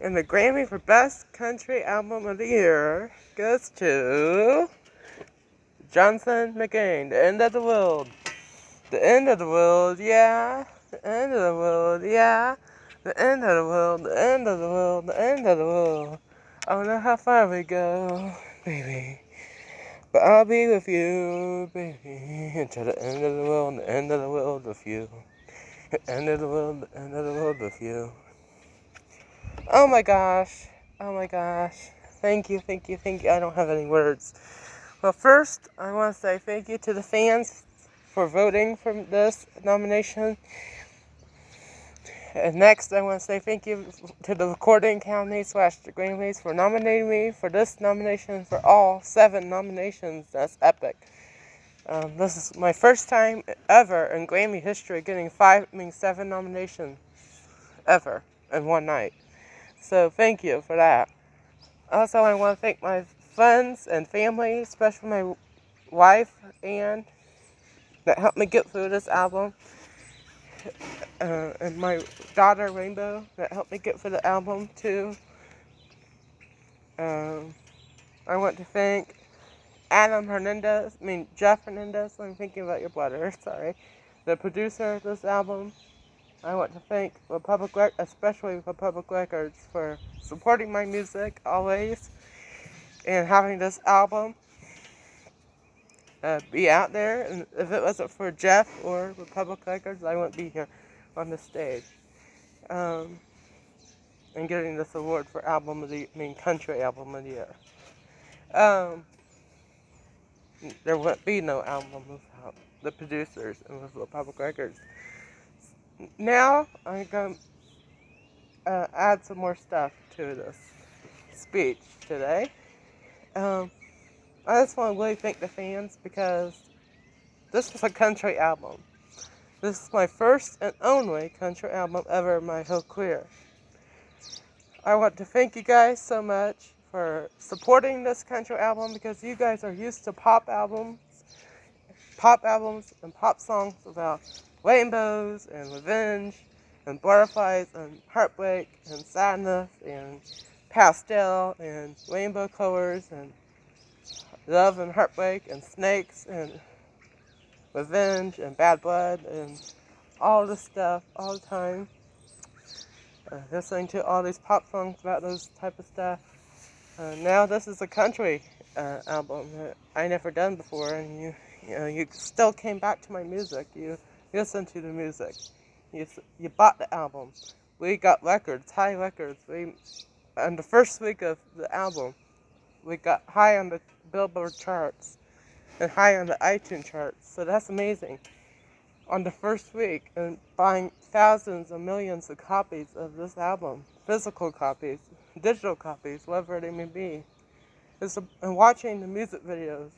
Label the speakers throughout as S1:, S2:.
S1: And the Grammy for Best Country Album of the Year goes to Jonhson Mclang, The End of the World. The end of the world, yeah. The end of the world, yeah. The end of the world, the end of the world, the end of the world. I don't know how far we go, baby. But I'll be with you, baby, until the end of the world, the end of the world with you. The end of the world, the end of the world with you. Oh my gosh. Oh my gosh. Thank you, thank you, thank you. I don't have any words. Well, first, I want to say thank you to the fans for voting for this nomination. And next, I want to say thank you to the Recording County / the Grammys for nominating me for this nomination for all 7 nominations. That's epic. This is my first time ever in Grammy history getting 7 nominations ever in one night. So thank you for that. Also, I want to thank my friends and family, especially my wife, Ann, that helped me get through this album. And my daughter, Rainbow, that helped me get through the album, too. I want to thank Jeff Hernandez, I'm thinking about your brother, sorry, the producer of this album. I want to thank especially Republic Records for supporting my music always and having this album be out there. And if it wasn't for Jeff or Republic Records, I wouldn't be here on the stage and getting this award for country album of the year. There wouldn't be no album without the producers and with Republic Records. Now I'm going to add some more stuff to this speech today. I just want to really thank the fans because this is a country album. This is my first and only country album ever in my whole career. I want to thank you guys so much for supporting this country album because you guys are used to pop albums and pop songs about rainbows and revenge and butterflies and heartbreak and sadness and pastel and rainbow colors and love and heartbreak and snakes and revenge and bad blood and all this stuff all the time. Listening to all these pop songs about those type of stuff. Now this is a country album that I never done before, and you still came back to my music. You listened to the music. You bought the album. We got records, high records. On the first week of the album, we got high on the Billboard charts and high on the iTunes charts. So that's amazing. On the first week, and buying thousands or millions of copies of this album, physical copies, digital copies, whatever they may be. And watching the music videos,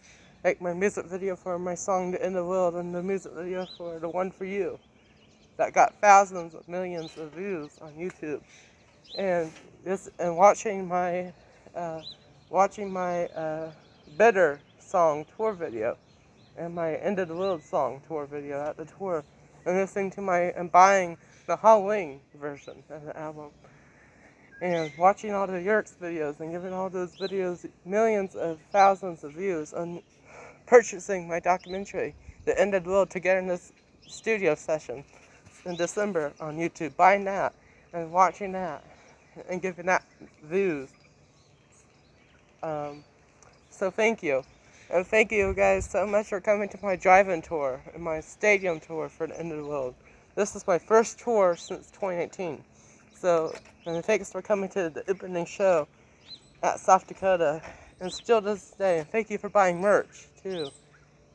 S1: like my music video for my song The End of the World and the music video for The One For You, that got thousands of millions of views on YouTube. And watching my Bitter song tour video and my End of the World song tour video at the tour, and listening to and buying the Halloween version of the album, and watching all the lyrics videos and giving all those videos millions of thousands of views, and purchasing my documentary, The End of the World, to get in this studio session in December on YouTube, buying that and watching that and giving that views. So thank you. And thank you guys so much for coming to my drive-in tour and my stadium tour for The End of the World. This is my first tour since 2018. And thanks for coming to the opening show at South Dakota. And still to this day. And thank you for buying merch, too.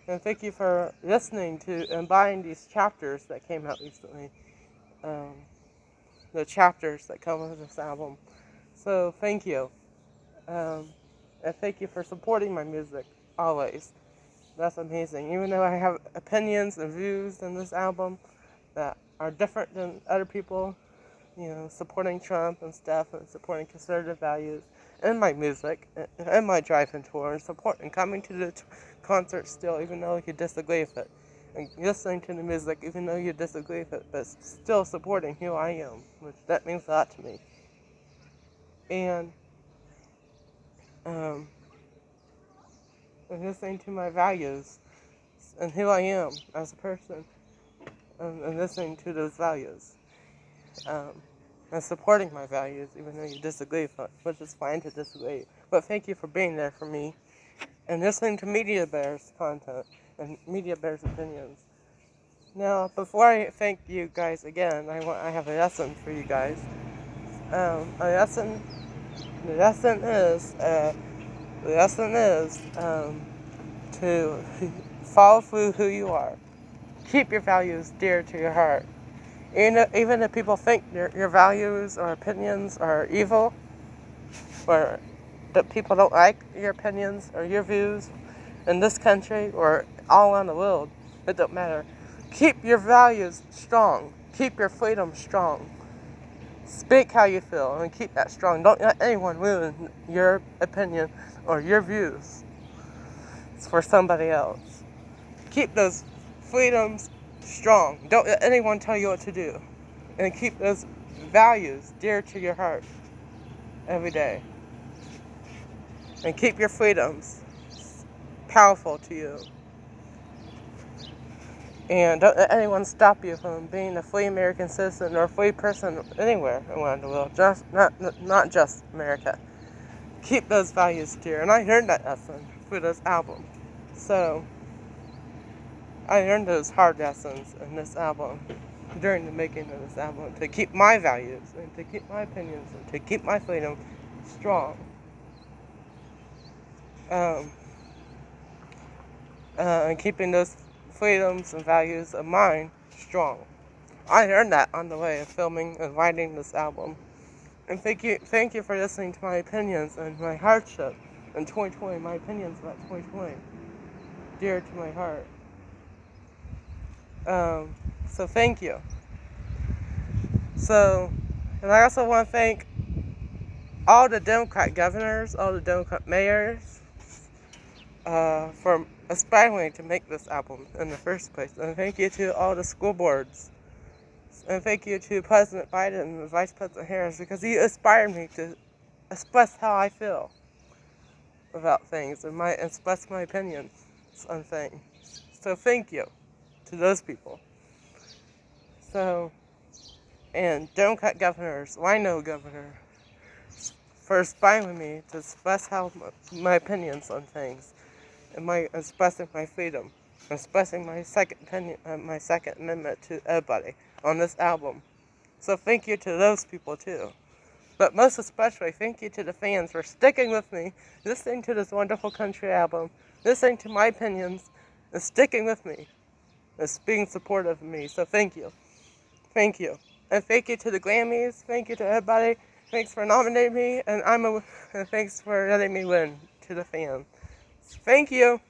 S1: And thank you for listening to and buying these chapters that came out recently. The chapters that come with this album. So thank you. And thank you for supporting my music. Always. That's amazing. Even though I have opinions and views in this album that are different than other people, supporting Trump and stuff and supporting conservative values in my music and my drive-in tour and coming to the concert still, even though you disagree with it. and listening to the music even though you disagree with it, but still supporting who I am, which that means a lot to me. And um, and listening to my values and who I am as a person, and listening to those values, um, and supporting my values even though you disagree with it, which is fine to disagree. But thank you for being there for me and listening to Media Bears content and Media Bears opinions. Now, before I thank you guys again, I have a lesson for you guys. The lesson is to follow through who you are. Keep your values dear to your heart. Even if people think your values or opinions are evil, or that people don't like your opinions or your views in this country or all around the world, it don't matter. Keep your values strong. Keep your freedom strong. Speak how you feel and keep that strong. Don't let anyone ruin your opinion or your views for somebody else. Keep those freedoms strong. Don't let anyone tell you what to do. And keep those values dear to your heart every day. And keep your freedoms powerful to you. And don't let anyone stop you from being a free American citizen or a free person anywhere around the world, not just America. Keep those values dear. And I learned that lesson through this album. So, I learned those hard lessons in this album, during the making of this album, to keep my values, and to keep my opinions, and to keep my freedom strong. And keeping those freedoms and values of mine strong. I learned that on the way of filming and writing this album. And thank you for listening to my opinions and my hardship in 2020, my opinions about 2020, dear to my heart. So thank you. And I also want to thank all the Democrat governors, all the Democrat mayors, for aspiring to make this album in the first place. And thank you to all the school boards. And thank you to President Biden and Vice President Harris, because he inspired me to express how I feel about things and express my opinions on things. So thank you to those people. And Democrat governors, Rhino governor, for inspiring me to express my opinions on things, and expressing my freedom, expressing my second amendment to everybody on this album. So thank you to those people too. But most especially, thank you to the fans for sticking with me, listening to this wonderful country album, listening to my opinions, and sticking with me, and being supportive of me. So thank you. Thank you. And thank you to the Grammys. Thank you to everybody. Thanks for nominating me, and thanks for letting me win to the fans. Thank you.